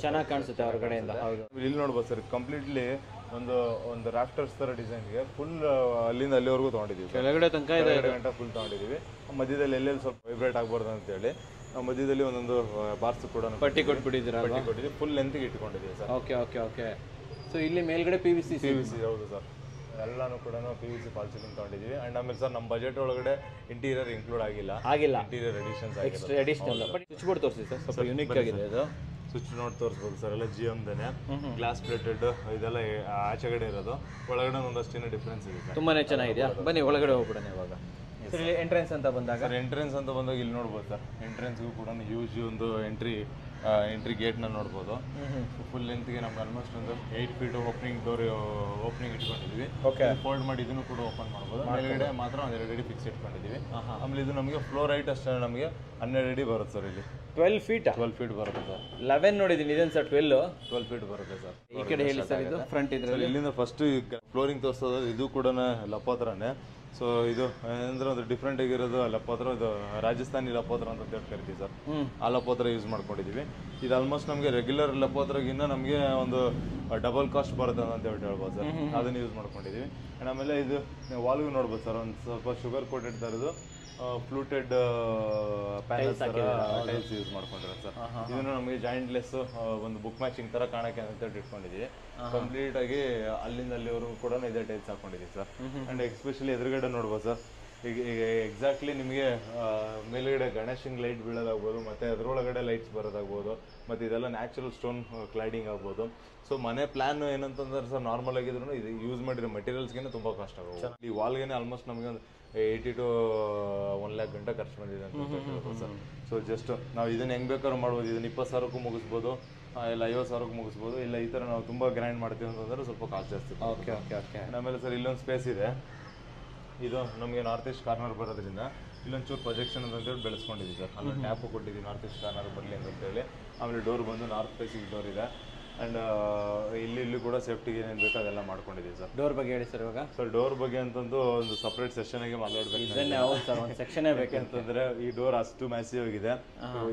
ಚೆನ್ನಾಗಿ ಕಾಣಿಸುತ್ತೆ ಹೊರಗಡೆಯಿಂದ. ಹೌದು, ಇಲ್ಲಿ ನೋಡ್ಬೋದು ಸರ್, ಕಂಪ್ಲೀಟ್ಲಿ ಒಂದು ರಾಫ್ಟರ್ಸ್ ತರ ಡಿಸೈನ್ಗೆ ಫುಲ್ ಅಲ್ಲಿಂದ ಅಲ್ಲಿವರೆಗೂ ತೊಗೊಂಡಿದ್ದೀವಿ. ಕೆಳಗಡೆ ತನಕ ಇದೆ, ಗಂಟೆ ಫುಲ್ ತೊಗೊಂಡಿದ್ದೀವಿ. ಮಧ್ಯದಲ್ಲಿ ಎಲ್ಲೆಲ್ಲಿ ಸ್ವಲ್ಪ ವೈಬ್ರೇಟ್ ಆಗ್ಬಾರ್ದು ಅಂತೇಳಿ ನಾವು ಮಧ್ಯದಲ್ಲಿ ಒಂದೊಂದು ಬಾರ್ಸ್ ಕೂಡ ಪಟ್ಟಿ ಕೊಟ್ಬಿಟ್ಟಿದ್ದೀರಾ? ಕೊಟ್ಟಿದ್ದೀವಿ, ಫುಲ್ ಲೆಂತ್ಗೆ ಇಟ್ಕೊಂಡಿದ್ದೀವಿ sir. Okay okay okay. So ಇಲ್ಲಿ ಮೇಲ್ಗಡೆ ಪಿ ವಿ ಸಿ. ಹೌದು ಸರ್, ಎಲ್ಲಾನು ಕೂಡ PVC ಫಾಲ್ ಸೀಲಿಂಗ್ ತೊಗೊಂಡಿದ್ದೀವಿ. ಆ್ಯಂಡ್ ಆಮೇಲೆ ಸರ್ ನಮ್ಮ ಬಜೆಟ್ ಒಳಗಡೆ ಇಂಟೀರಿಯರ್ ಇನ್ಕ್ಲೂಡ್ ಆಗಿಲ್ಲ. Interior editions additional. But switch board ತೋರಿಸಿ ಸರ್, ಸ್ವಲ್ಪ ಯುನಿಕ್ ಆಗಿದೆ ಇದು. ಸ್ವಿಚ್ ನೋಡಿ ತೋರಿಸ್ಬೋದು ಸರ್, ಎಲ್ಲ GMದೇನೆ, ಗ್ಲಾಸ್ ಪ್ಲೇಟೆಡ್ ಇದೆಲ್ಲ ಆಚೆಗಡೆ ಇರೋದು. ಒಳಗಡೆ ಒಂದಷ್ಟಿನ ಡಿಫ್ರೆನ್ಸ್ ಇದೆ, ತುಂಬಾನೇ ಚೆನ್ನಾಗಿದೆಯಾ. ಬನ್ನಿ ಒಳಗಡೆ ಹೋಗ್ಬಿಡೋಣ ಇವಾಗ. ಎಂಟ್ರೆನ್ಸ್ ಅಂತ ಬಂದಾಗ ಇಲ್ಲಿ ನೋಡ್ಬೋದು ಸರ್, ಎಂಟ್ರೆನ್ಸ್ಗೂ ಕೂಡ ಯೂಸ್ ಒಂದು ಎಂಟ್ರಿ ಗೇಟ್ನ ನೋಡ್ಬೋದು. ಫುಲ್ ಲೆಂತ್ಗೆ ನಮ್ಗೆ ಆಲ್ಮೋಸ್ಟ್ ಒಂದು 8 ಫೀಟ್ ಓಪನಿಂಗ್ ಇಟ್ಕೊಂಡಿದ್ದೀವಿ. ಫೋಲ್ಡ್ ಮಾಡಿ ಇದನ್ನು ಕೂಡ ಓಪನ್ ಮಾಡ್ಬೋದು. ಮೇಲ್ಗಡೆ ಮಾತ್ರ ಒಂದು 2 ಅಡಿ ಫಿಕ್ಸ್ ಇಟ್ಕೊಂಡಿದ್ದೀವಿ. ಆಮೇಲೆ ಇದು ನಮಗೆ ಫ್ಲೋರ್ ಹೈಟ್ ಅಷ್ಟೇ ನಮಗೆ 12 ಅಡಿ ಬರುತ್ತೆ ಸರ್. ಇಲ್ಲಿ 12 ಫೀಟ್ ಬರುತ್ತೆ ಸರ್. 11 ನೋಡಿದ್ದೀನಿ, ಇದೇನು ಸರ್ 12 ಫೀಟ್ ಬರುತ್ತೆ ಸರ್. ಈ ಕಡೆ ಹೇಳಿ ಸರ್, ಇದು ಫ್ರಂಟ್ ಇದ್ರಲ್ಲಿ. ಇಲ್ಲಿಂದ ಫಸ್ಟ್ ಫ್ಲೋರಿಂಗ್ ತೋರಿಸೋದು ಇದು ಕೂಡ ಲಪೋತ್ರನೇ. ಸೊ ಇದು ಅಂದ್ರೆ ಒಂದು ಡಿಫ್ರೆಂಟ್ ಆಗಿರೋದು ಲಪೋತ್ರ, ಇದು ರಾಜಸ್ಥಾನಿ ಲಪೋತ್ರ ಅಂತ ಕರಿತೀವಿ ಸರ್. ಆ ಲಪೋತ್ರ ಯೂಸ್ ಮಾಡ್ಕೊಂಡಿದ್ದೀವಿ. ಇದು ಆಲ್ಮೋಸ್ಟ್ ನಮಗೆ ರೆಗ್ಯುಲರ್ ಲಪೋತ್ರಗಿನ್ನ ನಮಗೆ ಒಂದು ಡಬಲ್ ಕಾಸ್ಟ್ ಬರುತ್ತೆ ಅಂತ ಹೇಳ್ಬೋದು ಸರ್. ಅದನ್ನು ಯೂಸ್ ಮಾಡ್ಕೊಂಡಿದ್ದೀವಿ. ಆಮೇಲೆ ಇದು ವಾಲ್ಗೂ ನೋಡ್ಬೋದು ಸರ್, ಒಂದು ಸ್ವಲ್ಪ ಶುಗರ್ ಕೋಟೆಡ್ ಥರದ್ದು ಫ್ಲೂಟೆಡ್ ಟೈಲ್ಸ್ ಯೂಸ್ ಮಾಡ್ಕೊಂಡಿರೋ ಸರ್. ಇದನ್ನು ನಮಗೆ ಜಾಯಿಂಟ್ಲೆಸ್ ಒಂದು ಬುಕ್ ಮ್ಯಾಚಿಂಗ್ ತರ ಕಾಣಕ್ಕೆ ಅಂತ ಇಟ್ಕೊಂಡಿದ್ದೀವಿ. ಕಂಪ್ಲೀಟ್ ಆಗಿ ಅಲ್ಲಿಂದ ಅಲ್ಲಿವರೆಗೂ ಕೂಡ ಇದೇ ಟೈಲ್ಸ್ ಹಾಕೊಂಡಿದ್ದೀವಿ ಸರ್. ಅಂಡ್ ಎಸ್ಪೆಷಲಿ ಎದುರುಗಡೆ ನೋಡ್ಬೋದು ಸರ್, ಈಗ ಎಕ್ಸಾಕ್ಟ್ಲಿ ನಿಮಗೆ ಮೇಲ್ಗಡೆ ಗಣೇಶನ್ ಲೈಟ್ ಬೀಳೋದಾಗ್ಬೋದು, ಮತ್ತೆ ಅದರೊಳಗಡೆ ಲೈಟ್ಸ್ ಬರೋದಾಗ್ಬೋದು, ಮತ್ತು ಇದೆಲ್ಲ ನ್ಯಾಚುರಲ್ ಸ್ಟೋನ್ ಕ್ಲೈಡಿಂಗ್ ಆಗ್ಬೋದು. ಸೊ ಮನೆ ಪ್ಲಾನ್ ಏನಂತಂದ್ರೆ ಸರ್, ನಾರ್ಮಲ್ ಆಗಿದ್ರು ಇದು ಯೂಸ್ ಮಾಡಿರೋ ಮೆಟೀರಿಯಲ್ಸ್ಗೆ ತುಂಬ ಕಾಸ್ಟ್ ಆಗೋದು. ಈ ವಾಲ್ಗೆ ಆಲ್ಮೋಸ್ಟ್ ನಮಗೆ ಒಂದು 80 to 1 lakh ಗಂಟೆ ಖರ್ಚು ಬಂದಿದೆ ಅಂತ ಹೇಳ್ಬೋದು ಸರ್. ಸೊ ಜಸ್ಟ್ ನಾವು ಇದನ್ನ ಹೆಂಗೆ ಬೇಕಾದ್ರೂ ಮಾಡ್ಬೋದು. ಇದನ್ನ 20,000ಕ್ಕೂ ಮುಗಿಸ್ಬೋದು, ಇಲ್ಲ 50,000ಕ್ಕೂ ಮುಗಿಸ್ಬೋದು. ಇಲ್ಲ ಈ ಥರ ನಾವು ತುಂಬ ಗ್ರ್ಯಾಂಡ್ ಮಾಡ್ತೀವಿ ಅಂತಂದ್ರೆ ಸ್ವಲ್ಪ ಕಾಸ್ಟ್ ಜಾಸ್ತಿ. Okay okay okay. ಆಮೇಲೆ ಸರ್ ಇಲ್ಲೊಂದು ಸ್ಪೇಸ್ ಇದೆ. ಇದು ನಮಗೆ ನಾರ್ತ್ ಈಸ್ಟ್ ಕಾರ್ನರ್ ಬರೋದ್ರಿಂದ ಇಲ್ಲೊಂಚೂರು ಪ್ರೊಜೆಕ್ಷನ್ ಅಂತೇಳಿ ಬೆಳೆಸ್ಕೊಂಡಿದ್ದೀವಿ ಸರ್. ಅಲ್ಲಿ ಟ್ಯಾಪು ಕೊಟ್ಟಿದ್ದೀವಿ ನಾರ್ತ್ ಈಸ್ಟ್ ಕಾರ್ನರ್ ಬರಲಿ ಅಂತೇಳಿ. ಆಮೇಲೆ ಡೋರ್ ಬಂದು ನಾರ್ತ್ ಫೇಸಿಂಗ್ ಡೋರ್ ಇದೆ. ಆ್ಯಂಡ್ ಇಲ್ಲಿ ಕೂಡ ಸೇಫ್ಟಿಗೆ ಏನೇನು ಬೇಕೋ ಅದೆಲ್ಲ ಮಾಡ್ಕೊಂಡಿದ್ದೀವಿ ಸರ್. ಡೋರ್ ಬಗ್ಗೆ ಹೇಳಿ ಸರ್. ಇವಾಗ ಸರ್ ಡೋರ್ ಬಗ್ಗೆ ಅಂತಂದು ಒಂದು ಸಪ್ರೇಟ್ ಸೆಷನ್ಗೆ ಮಾತಾಡ್ಬೇಕು. ಒಂದು ಸೆಕ್ಷನೇ ಬೇಕಂತಂದ್ರೆ ಈ ಡೋರ್ ಅಷ್ಟು ಮ್ಯಾಸಿವ್ ಆಗಿದೆ.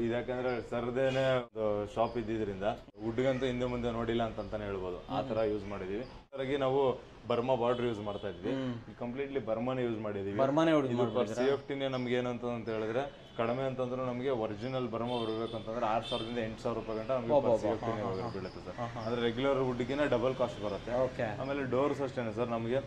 ಇದ್ಯಾಕಂದ್ರೆ ಸರ್ದೇನೆ ಒಂದು ಶಾಪ್ ಇದ್ದಿದ್ರಿಂದ ವುಡ್ಗಂತೂ ಹಿಂದೆ ಮುಂದೆ ನೋಡಿಲ್ಲ ಅಂತಾನೆ ಹೇಳ್ಬೋದು. ಆ ತರ ಯೂಸ್ ಮಾಡಿದೀವಿ. ಅದರಾಗಿ ನಾವು ಬರ್ಮಾ ಬಾರ್ಡರ್ ಯೂಸ್ ಮಾಡ್ತಾ ಇದ್ವಿ, ಕಂಪ್ಲೀಟ್ಲಿ ಬರ್ಮಾನೇ ಯೂಸ್ ಮಾಡಿದೀವಿ. ಸೇಫ್ಟಿನೇ ನಮ್ಗೆ ಏನಂತ ಹೇಳಿದ್ರೆ ಕಡಿಮೆ ಅಂತಂದ್ರೆ ನಮಗೆ ಒರಿಜಿನಲ್ ಬರ್ಮಾ ಬರ್ಬೇಕಂತಂದ್ರೆ 6,000ದಿಂದ 8,000 ರೂಪಾಯಿ ಗಂಟ ನಮಗೆ ಸೇಫ್ಟಿನೇ ಬೀಳುತ್ತೆ ಸರ್. ಅಂದ್ರೆ ರೆಗ್ಯುಲರ್ ವುಡ್ಗಿನ ಡಬಲ್ ಕಾಸ್ಟ್ ಬರುತ್ತೆ. ಆಮೇಲೆ ಡೋರ್ಸ್ ಅಷ್ಟೇನೆ ಸರ್, ನಮಗೆ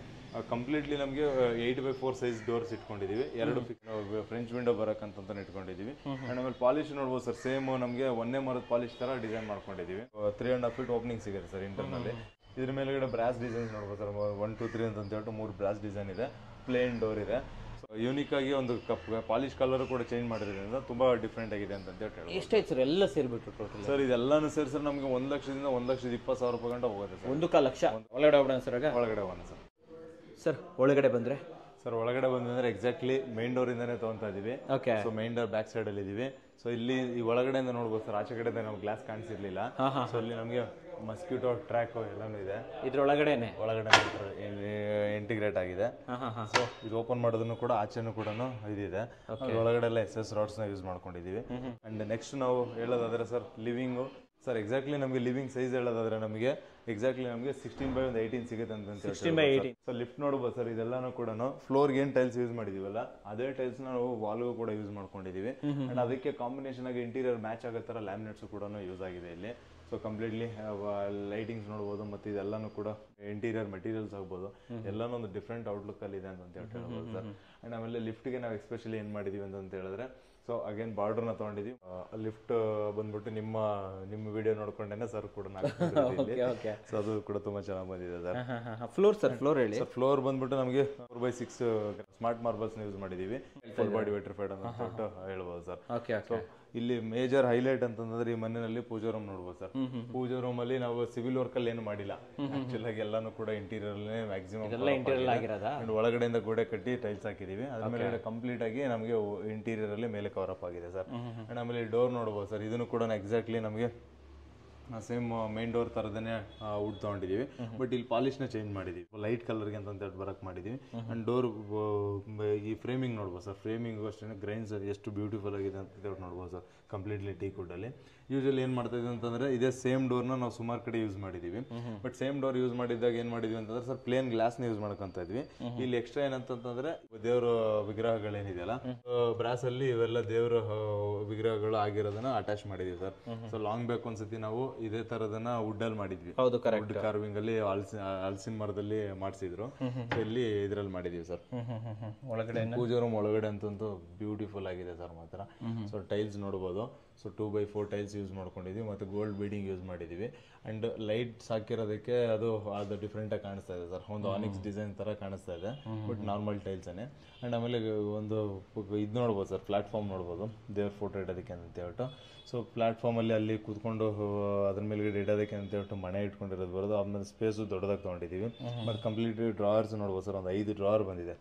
ಕಂಪ್ಲೀಟ್ಲಿ ನಮಗೆ 8x4 ಸೈಜ್ ಡೋರ್ಸ್ ಇಟ್ಕೊಂಡಿದೀವಿ. 2 ಫ್ರೆಂಚ್ ವಿಂಡೋ ಬರಕಂತ ಇಟ್ಕೊಂಡಿದೀವಿ. ಅಂಡ್ ಆಮೇಲೆ ಪಾಲಿಶ್ ನೋಡ್ಬೋದು ಸರ್, ಸೇಮ್ ನಮಗೆ ಒಂದೇ ಮರದ ಪಾಲಿಶ್ ತರ ಡಿಸೈನ್ ಮಾಡ್ಕೊಂಡಿದೀವಿ. 3.5 feet ಓಪನಿಂಗ್ ಸಿಗುತ್ತೆ ಸರ್ ಇಂಟರ್ನಲ್ಲಿ. ಇದ್ರ ಮೇಲ್ಗಡೆ ಬ್ರಾಸ್ ಡಿಸೈನ್ಸ್ ನೋಡ್ಬೋದು ಸರ್, 1 2 3 ಅಂತ ಹೇಳ್ಬಿಟ್ಟು 3 ಬ್ರಾಸ್ ಡಿಸೈನ್ ಇದೆ. ಪ್ಲೇನ್ ಡೋರ್ ಇದೆ. ಯೂನಿಕ್ ಆಗಿ ಒಂದು ಪಾಲಿಶ್ ಕಲರ್ ಕೂಡ ಚೇಂಜ್ ಮಾಡಿರೋದ್ರಿಂದ ತುಂಬಾ ಡಿಫ್ರೆಂಟ್ ಆಗಿದೆ ಅಂತ ಹೇಳಿ. ಎಷ್ಟಾಯ್ತು ಸರ್ ಎಲ್ಲ ಸೇರ್ಬಿಟ್ಟು ಟೋಟಲ್? ಸರ್ ಇದೆಲ್ಲಾನು ಸೇರಿ ಸರ್ ನಮಗೆ 1,00,000ದಿಂದ 1,20,000 ರೂಪಾಯಿ ಗಂಟ ಹೋಗುತ್ತೆ ಸರ್. 1 ಲಕ್ಷ ಒಳಗಡೆ ಹೋಗೋಣ ಸರ್. ಒಳಗಡೆ ಹೋಗೋಣ ಸರ್. ಸರ್ ಒಳಗಡೆ ಬಂದ್ರೆ ಸರ್ ಒಳಗಡೆ ಬಂದ್ರೆ ಎಕ್ಸಾಕ್ಟ್ಲಿ ಮೈನ್ ಡೋರ್ ಇಂದಾನೆ ತಗೊಂತಾ ಇದೀವಿ. So main door back side ಅಲ್ಲಿ ಇದೀವಿ. ಸೊ ಇಲ್ಲಿ ಈ ಒಳಗಡೆಯಿಂದ ನೋಡ್ಬೋದು ಸರ್, ಆಚೆ ಕಡೆ ನಮ್ಗೆ ಗ್ಲಾಸ್ ಕಾಣಿಸಿರ್ಲಿಲ್ಲ. ಸೊ ಇಲ್ಲಿ ನಮಗೆ ಮಸ್ಕಿಟೋ ಟ್ರ್ಯಾಕ್ ಎಲ್ಲಾನು ಇದೆ. ಒಳಗಡೆ ಇಂಟಿಗ್ರೇಟ್ ಆಗಿದೆ. ಸೊ ಇದು ಓಪನ್ ಮಾಡೋದನ್ನು ಕೂಡ ಆಚೆನೂ ಕೂಡ ಇದಿದೆ. ಒಳಗಡೆ ಎಲ್ಲ SS ರಾಡ್ಸ್ ನ ಯೂಸ್ ಮಾಡ್ಕೊಂಡಿದೀವಿ. ಅಂಡ್ ನೆಕ್ಸ್ಟ್ ನಾವು ಹೇಳೋದಾದ್ರೆ ಸರ್ ಲಿವಿಂಗು ಸರ್, ಎಕ್ಸಾಕ್ಟ್ಲಿ ನಮಗೆ ಲಿವಿಂಗ್ ಸೈಜ್ ಹೇಳೋದಾದ್ರೆ ನಮಗೆ ಎಕ್ಸಾಕ್ಟ್ಲಿ ನಮಗೆ 16x18 ಸಿಗುತ್ತೆ ಅಂತ. 16x18. ಸೊ ಲಿಫ್ಟ್ ನೋಡ್ಬೋದು ಸರ್, ಇದೆಲ್ಲಾನು ಕೂಡ ಫ್ಲೋರ್ಗೆ ಏನ್ ಟೈಲ್ಸ್ ಯೂಸ್ ಮಾಡಿದೀವಲ್ಲ ಅದೇ ಟೈಲ್ಸ್ ನಾವು ವಾಲ್ಗೂ ಕೂಡ ಯೂಸ್ ಮಾಡ್ಕೊಂಡಿದೀವಿ. ಅಂಡ್ ಅದಕ್ಕೆ ಕಾಂಬಿನೇಷನ್ ಆಗಿ ಇಂಟೀರಿಯರ್ ಮ್ಯಾಚ್ ಆಗೋ ತರ ಲ್ಯಾಮಿನೇಟ್ಸ್ ಕೂಡ ಯೂಸ್ ಆಗಿದೆ ಇಲ್ಲಿ. ಸೊ ಕಂಪ್ಲೀಟ್ಲಿ ಲೈಟಿಂಗ್ಸ್ ನೋಡ್ಬೋದು, ಮತ್ತೆ ಇದೆಲ್ಲಾನು ಕೂಡ ಇಂಟೀರಿಯರ್ ಮೆಟೀರಿಯಲ್ಸ್ ಆಗ್ಬೋದು, ಎಲ್ಲಾನು ಒಂದು ಡಿಫ್ರೆಂಟ್ ಔಟ್ಲುಕ್ ಅಲ್ಲಿ ಇದೆ ಅಂತ ಹೇಳ್ಬೋದು ಸರ್. ಅಂಡ್ ಆಮೇಲೆ ಲಿಫ್ಟ್ಗೆ ನಾವು ಎಸ್ಪೆಷಲಿ ಏನ್ ಮಾಡಿದೀವಿ ಅಂತ ಹೇಳಿದ್ರೆ, ಸೊ ಅಗೇನ್ ಬಾರ್ಡರ್ನ ತಗೊಂಡಿದೀವಿ. ಲಿಫ್ಟ್ ಬಂದ್ಬಿಟ್ಟು ನಿಮ್ಮ ವಿಡಿಯೋ ನೋಡ್ಕೊಂಡೇನೆ ಸರ್ ಕೂಡ ಸೊ ಅದು ಕೂಡ ತುಂಬಾ ಚೆನ್ನಾಗಿ ಬಂದಿದೆ ಸರ್. ಫ್ಲೋರ್ ಹೇಳಿ. ಫ್ಲೋರ್ ಬಂದ್ಬಿಟ್ಟು ನಮಗೆ 4x6 ಸ್ಮಾರ್ಟ್ ಮಾರ್ಬಲ್ಸ್ ಯೂಸ್ ಮಾಡಿದೀವಿ. ಫುಲ್ ಬಾಡಿ ವೆಟ್ರಿಫೈಡ್ ಅಂತ ಹೇಳ್ಬೋದು ಸರ್. ಸೊ ಇಲ್ಲಿ ಮೇಜರ್ ಹೈಲೈಟ್ ಅಂತಂದ್ರೆ ಈ ಮನೆಯಲ್ಲಿ ಪೂಜಾ ರೂಮ್ ನೋಡ್ಬೋದು ಸರ್. ಪೂಜಾ ರೂಮ್ ಅಲ್ಲಿ ನಾವು ಸಿವಿಲ್ ವರ್ಕ್ ಅಲ್ಲಿ ಏನು ಮಾಡಿಲ್ಲ. ಆಕ್ಚುಲ್ ಆಗಿ ಎಲ್ಲಾನು ಕೂಡ ಇಂಟೀರಿಯರ್ ಮ್ಯಾಕ್ಸಿಮಮ್ ಒಳಗಡೆಯಿಂದ ಗೋಡೆ ಕಟ್ಟಿ ಟೈಲ್ಸ್ ಹಾಕಿದೀವಿ. ಅದ್ಮೇಲೆ ಕಂಪ್ಲೀಟ್ ಆಗಿ ನಮಗೆ ಇಂಟೀರಿಯರ್ ಅಲ್ಲಿ ಮೇಲೆ ಕವರ್ ಅಪ್ ಆಗಿದೆ ಸರ್. ಅಂಡ್ ಆಮೇಲೆ ಡೋರ್ ನೋಡ್ಬೋದು ಸರ್, ಇದನ್ನು ಕೂಡ ಎಕ್ಸಾಕ್ಟ್ಲಿ ನಮಗೆ ಸೇಮ್ ಮೇನ್ ಡೋರ್ ಥರದೇ ವುಡ್ ತೊಗೊಂಡಿದ್ದೀವಿ. ಬಟ್ ಇಲ್ಲಿ ಪಾಲಿಶ್ನ ಚೇಂಜ್ ಮಾಡಿದ್ದೀವಿ, ಲೈಟ್ ಕಲರ್ಗೆ ಅಂತ ಬರಕ್ಕೆ ಮಾಡಿದ್ದೀವಿ. ಆ್ಯಂಡ್ ಡೋರ್ ಈ ಫ್ರೇಮಿಂಗ್ ನೋಡ್ಬೋದು ಸರ್, ಫ್ರೇಮಿಂಗು ಅಷ್ಟೇ ಗ್ರೈನ್ಸ್ ಎಷ್ಟು ಬ್ಯೂಟಿಫುಲ್ ಆಗಿದೆ ಅಂತ ನೋಡ್ಬೋದು ಸರ್, ಕಂಪ್ಲೀಟ್ಲಿ ಟೀಕ್ ವುಡ್ಡಲ್ಲಿ. ಯೂಶಲಿ ಏನು ಮಾಡ್ತಾ ಇದ್ದೀವಿ ಅಂತಂದರೆ ಇದೇ ಸೇಮ್ ಡೋರ್ನ ನಾವು ಸುಮಾರು ಕಡೆ ಯೂಸ್ ಮಾಡಿದ್ದೀವಿ. ಬಟ್ ಸೇಮ್ ಡೋರ್ ಯೂಸ್ ಮಾಡಿದಾಗ ಏನು ಮಾಡಿದ್ವಿ ಅಂತಂದ್ರೆ ಸರ್, ಪ್ಲೇನ್ ಗ್ಲಾಸ್ನ ಯೂಸ್ ಮಾಡ್ಕೊತಾ ಇದ್ವಿ. ಇಲ್ಲಿ ಎಕ್ಸ್ಟ್ರಾ ಏನಂತಂದ್ರೆ ದೇವರ ವಿಗ್ರಹಗಳೇನಿದೆಯಲ್ಲ ಬ್ರಾಸಲ್ಲಿ ಇವೆಲ್ಲ ದೇವರ ವಿಗ್ರಹಗಳು ಆಗಿರೋದನ್ನ ಅಟ್ಯಾಚ್ ಮಾಡಿದೀವಿ ಸರ್. ಸೊ ಲಾಂಗ್ ಬೇಕು ಅನ್ಸತಿ ನಾವು ಇದೇ ತರದನ್ನ ವುಡ್ ಅಲ್ಲಿ ಮಾಡಿದ್ವಿ. ವುಡ್ ಕಾರ್ವಿಂಗ್ ಅಲ್ಲಿ ಹಲಸಿನ ಮರದಲ್ಲಿ ಮಾಡಿಸಿದ್ರು. ಇಲ್ಲಿ ಇದ್ರಲ್ಲಿ ಮಾಡಿದೀವಿ ಸರ್. ಒಳಗಡೆ ಪೂಜೆ ರೂಮ್ ಒಳಗಡೆ ಅಂತಂತೂ ಬ್ಯೂಟಿಫುಲ್ ಆಗಿದೆ ಸರ್ ಮಾತ್ರ. ಸೊ ಟೈಲ್ಸ್ ನೋಡ್ಬೋದು. ಸೊ 2x4 ಟೈಲ್ಸ್ ಯೂಸ್ ಮಾಡ್ಕೊಂಡಿದ್ವಿ, ಮತ್ತು ಗೋಲ್ಡ್ ಬೀಡಿಂಗ್ ಯೂಸ್ ಮಾಡಿದ್ದೀವಿ. ಆ್ಯಂಡ್ ಲೈಟ್ಸ್ ಹಾಕಿರೋದಕ್ಕೆ ಅದು ಡಿಫ್ರೆಂಟಾಗಿ ಕಾಣಿಸ್ತಾ ಇದೆ ಸರ್, ಒಂದು ಆನಿಕ್ಸ್ ಡಿಸೈನ್ ಥರ ಕಾಣಿಸ್ತಾ ಇದೆ, ಬಟ್ ನಾರ್ಮಲ್ ಟೈಲ್ಸೇ. ಆ್ಯಂಡ್ ಆಮೇಲೆ ಒಂದು ಇದು ನೋಡ್ಬೋದು ಸರ್, ಪ್ಲಾಟ್ಫಾರ್ಮ್ ನೋಡ್ಬೋದು ದೇವ್ರ ಫೋಟೋ ಇಡೋದಕ್ಕೆ ಅಂತ ಹೇಳ್ಬಿಟ್ಟು. ಸೊ ಪ್ಲಾಟ್ಫಾರ್ಮಲ್ಲಿ ಅಲ್ಲಿ ಕೂತ್ಕೊಂಡು ಅದ್ರ ಮೇಲ್ಗಡೆ ಇಡೋದಕ್ಕೆ ಅಂತ ಹೇಳ್ಬಿಟ್ಟು ಮನೆ ಇಟ್ಕೊಂಡಿರೋದು ಬರೋದು. ಆಮೇಲೆ ಸ್ಪೇಸು ದೊಡ್ಡದಾಗಿ ತೊಗೊಂಡಿದ್ದೀವಿ. ಮತ್ತು ಕಂಪ್ಲೀಟ್ ಡ್ರಾವರ್ಸ್ ನೋಡ್ಬೋದು ಸರ್, ಒಂದು 5 ಡ್ರಾವರ್ ಬಂದಿದೆ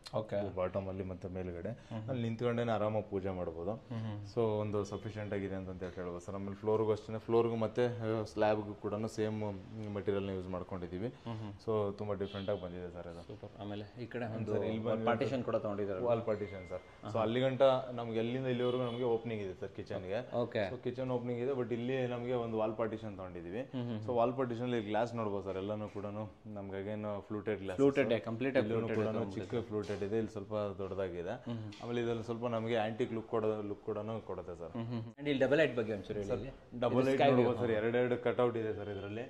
ಬಾಟಮಲ್ಲಿ ಮತ್ತು ಮೇಲ್ಗಡೆ. ಅಲ್ಲಿ ನಿಂತ್ಕೊಂಡೇ ಆರಾಮಾಗಿ ಪೂಜೆ ಮಾಡ್ಬೋದು. ಸೊ ಒಂದು ಸಫಿಷಿಯೆಂಟ್ ಆಗಿದೆ ಅಂತ ಹೇಳ್ಬೋದು ಸರ್. ಆಮೇಲೆ ಫ್ಲೋರ್ಗೂ ಅಷ್ಟೇ, ಫ್ಲೋರ್ಗೂ ಮತ್ತು ಸ್ಲ್ಯಾಬ್ಗೂ ಕೂಡ ಸೇಮ್ ಮೆಟೀರಿಯಲ್ನ ಯೂಸ್ ಮಾಡ್ಕೊಂಡಿದ್ದೀವಿ. ಸೊ ತುಂಬ ಡಿಫ್ರೆಂಟಾಗಿ ಬಂದಿದೆ ಸರ್ ಇದು. ಸೂಪರ್. ಆಮೇಲೆ ಈ ಕಡೆ ಒಂದು ಪಾರ್ಟಿಷನ್ ಕೂಡ ತೊಗೊಂಡಿದ್ದಾರೆ, ವಾಲ್ ಪಾರ್ಟಿಷನ್ ಸರ್. ಸೊ ಅಲ್ಲಿ ಗಂಟ ನಮ್ಗೆ ಎಲ್ಲಿಂದ ಇಲ್ಲಿವರೆಗೂ ನಮಗೆ ಓಪನಿಂಗ್ ಇದೆ ಸರ್ ಕಿಚನ್ಗೆ. ಸೊ ಕಿಚನ್ ಓಪನಿಂಗ್ ಇದೆ, ಬಟ್ ಇಲ್ಲಿ ನಮಗೆ ಒಂದು ವಾಲ್ ಪಾರ್ಟಿಷನ್ ತೊಗೊಂಡಿದ್ದೀವಿ. ಸೊ ವಾಲ್ ಪಾರ್ಟಿಷನ್ ಗ್ಲಾಸ್ ನೋಡ್ಬೋದು ಸರ್, ಎಲ್ಲನೂ ಕೂಡ ನಮ್ಗೆ ಅಗೇನ್ ಫ್ಲೂಟೆಡ್ ಗ್ಲಾಸ್, ಕಂಪ್ಲೀಟ್ ಕೂಡ ಚಿಕ್ಕ ಫ್ಲೂಟೆಡ್ ಇದೆ, ಇಲ್ಲಿ ಸ್ವಲ್ಪ ದೊಡ್ಡದಾಗಿದೆ. ಆಮೇಲೆ ಇದರಲ್ಲಿ ಸ್ವಲ್ಪ ನಮಗೆ ಆಂಟಿಕ್ ಲುಕ್ ಕೂಡ ಕೊಡುತ್ತೆ ಸರ್. ಇಲ್ಲಿ ಡಬಲ್ ಲೈಟ್ ಬಗ್ಗೆ ಒಂಚೂರು ಹೇಳಿ. ಡಬಲ್ ಲೈಟ್ ನೋಡ್ಬೋದು ಸರ್, ಎರಡೆರಡು ಕಟ್ಔಟ್ ಇದೆ ಸರ್ ಇದರಲ್ಲಿ.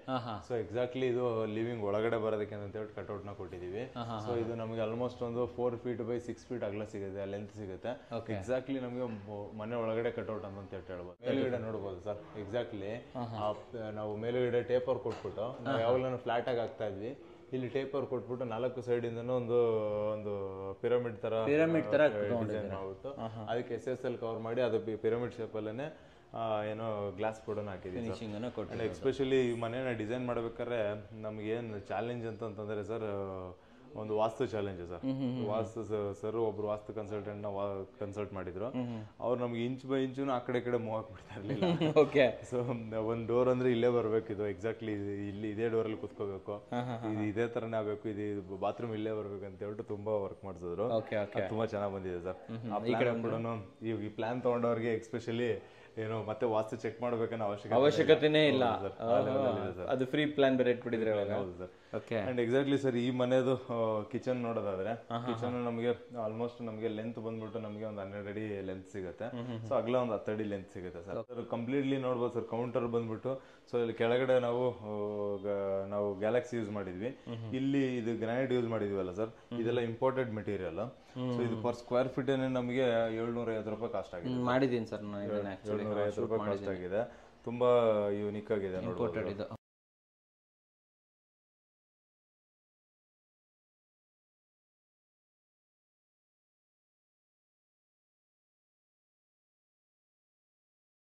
ಸೊ ಎಕ್ಸಾಕ್ಟ್ಲಿ ಇದು ಲಿವಿಂಗ್ ಒಳಗಡೆ ಬರೋದಕ್ಕೆ ಅಂತ ಹೇಳ್ಬಿಟ್ಟು ಕಟ್ಔಟ್ ನ ಕೊಟ್ಟಿದ್ದೀವಿ. ಸೊ ಇದು ನಮಗೆ ಆಲ್ಮೋಸ್ಟ್ ಒಂದು 4 feet by 6 feet ಅಗಲ ಸಿಗುತ್ತೆ, ಲೆಂತ್ ಸಿಗುತ್ತೆ. ಎಕ್ಸಾಕ್ಟ್ಲಿ ನಮಗೆ ಮನೆ ಒಳಗಡೆ ಕಟ್ಔಟ್ ಅಂತ ಹೇಳ್ಬೋದು. ಮೇಲ್ಗಡೆ ನೋಡ್ಬೋದು ಸರ್, ಎಕ್ಸಾಕ್ಟ್ಲಿ ನಾವು ಮೇಲ್ಗಡೆ ಟೇಪರ್ ಕೊಟ್ಬಿಟ್ಟು ನಾವು ಯಾವಾಗಲೂ ಫ್ಲಾಟ್ ಆಗಿ ಆಗ್ತಾ ಇದ್ವಿ, ಇಲ್ಲಿ ಟೇಪರ್ ಕೊಟ್ಬಿಟ್ಟು 4 ಸೈಡ್ ಇಂದನೂ ಒಂದು ಪಿರಮಿಡ್ ತರ ಡಿಸೈನ್ ಮಾಡ್ಬಿಟ್ಟು ಅದಕ್ಕೆ SSL ಕವರ್ ಮಾಡಿ ಅದು ಪಿರಮಿಡ್ ಶೇಪ್ ಅಲ್ಲೇನೆ ಏನೋ ಗ್ಲಾಸ್ ಕೂಡ ಹಾಕಿದ್ದೀವಿ. ಎಸ್ಪೆಷಲಿ ಈ ಮನೇನ ಡಿಸೈನ್ ಮಾಡ್ಬೇಕಾದ್ರೆ ನಮ್ಗೆ ಏನು ಚಾಲೆಂಜ್ ಅಂತಂದ್ರೆ ಸರ್, ಒಂದು ವಾಸ್ತು ಚಾಲೆಂಜ್ ಸರ್. ವಾಸ್ತು ಸರ್ ಒಬ್ರು ವಾಸ್ತು ಕನ್ಸಲ್ಟೆಂಟ್ ಕನ್ಸಲ್ಟ್ ಮಾಡಿದ್ರು. ಅವ್ರು ನಮ್ಗೆ ಇಂಚ್ ಬೈ ಇಂಚು ಆ ಕಡೆ ಮೂವ್ ಹಾಕ್ಬಿಡ್ತಾ ಇರ್ಲಿಲ್ಲ. ಸೊ ಒಂದು ಡೋರ್ ಅಂದ್ರೆ ಇಲ್ಲೇ ಬರ್ಬೇಕಿದು, ಎಕ್ಸಾಕ್ಟ್ಲಿ ಇಲ್ಲಿ ಇದೇ ಡೋರಲ್ಲಿ ಕುತ್ಕೋಬೇಕು, ಇದು ಇದೇ ತರನೇ ಆಗ್ಬೇಕು, ಇದು ಬಾತ್ರೂಮ್ ಇಲ್ಲೇ ಬರ್ಬೇಕು ಅಂತ ಹೇಳ್ಬಿಟ್ಟು ತುಂಬಾ ವರ್ಕ್ ಮಾಡಿಸಿದ್ರು. ತುಂಬಾ ಚೆನ್ನಾಗಿ ಬಂದಿದೆ ಸರ್. ಕೂಡ ಈ ಪ್ಲಾನ್ ತಗೊಂಡವ್ರಿಗೆ ಎಕ್ಸ್ಪೆಷಲಿ ಏನು ಮತ್ತೆ ವಾಸ್ತು ಚೆಕ್ ಮಾಡ್ಬೇಕನ್ನೋ ಅವಶ್ಯಕತೆನೇ ಇಲ್ಲ, ಅದು ಫ್ರೀ ಪ್ಲಾನ್ ಬೇರೆ ಇಟ್ಬಿಟ್ಟಿದ್ರೆ. ಹೌದು ಸರ್. ಅಂಡ್ ಎಕ್ಸಾಕ್ಟ್ಲಿ ಸರ್, ಈ ಮನೆದು ಕಿಚನ್ ನೋಡೋದಾದ್ರೆ ಕಿಚನ್ ನಮಗೆ ಆಲ್ಮೋಸ್ಟ್ ನಮಗೆ ಲೆಂತ್ ಬಂದ್ಬಿಟ್ಟು ನಮಗೆ ಒಂದು 12 ಅಡಿ ಲೆಂತ್ ಸಿಗುತ್ತೆ. ಸೊ ಅಗಲ ಒಂದು 10 ಅಡಿ ಲೆಂತ್ ಸಿಗುತ್ತೆ ಸರ್. ಕಂಪ್ಲೀಟ್ಲಿ ನೋಡ್ಬೋದು ಸರ್, ಕೌಂಟರ್ ಬಂದ್ಬಿಟ್ಟು. ಸೊ ಇಲ್ಲಿ ಕೆಳಗಡೆ ನಾವು ಗ್ಯಾಲಕ್ಸಿ ಯೂಸ್ ಮಾಡಿದ್ವಿ, ಇಲ್ಲಿ ಇದು ಗ್ರಾನೈಟ್ ಯೂಸ್ ಮಾಡಿದ್ವಲ್ಲ ಸರ್, ಇದೆಲ್ಲ ಇಂಪೋರ್ಟೆಡ್ ಮೆಟೀರಿಯಲ್. ಸೊ ಇದು ಪರ್ ಸ್ಕ್ವೇರ್ ಫೀಟ್ ನಮಗೆ 750 ರೂಪಾಯಿ ಕಾಸ್ಟ್ ಆಗಿದೆ. ಮಾಡಿದ್ದೀನಿ ಸರ್, 750 ರೂಪಾಯಿ ಕಾಸ್ಟ್ ಆಗಿದೆ. ತುಂಬಾ ಯೂನಿಕ್ ಆಗಿದೆ ನೋಡ್ಬೋದು.